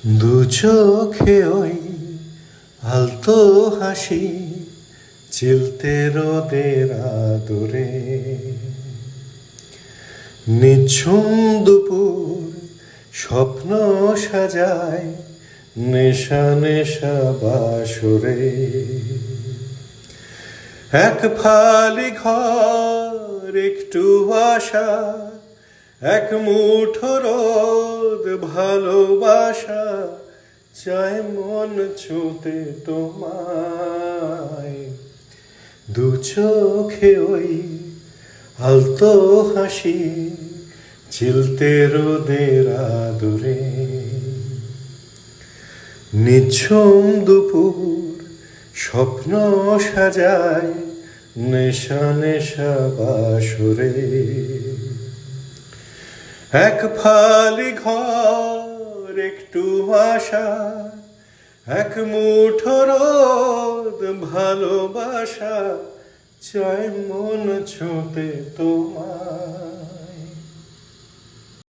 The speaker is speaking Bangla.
দু চোখে ওই আলতো হাসি, চিলতে রোদের আদরে। নিঝুম দুপুর স্বপ্ন সাজায় নেশা নেশা বাসরে। এক ফালি ঘর একটু আশা, এক মুঠো রোদ ভালোবাসা, চায় মন ছুঁতে তোমায়। দু চোখে ওই আলতো হাসি, চিলতে রোদের আদরে। নিঝুম দুপুর স্বপ্ন সাজায় নেশা নেশা বাসরে। এক ফালি ঘর একটু আশা, এক মুঠো রোদ ভালোবাসা, চায় মন ছুঁতে তোমার।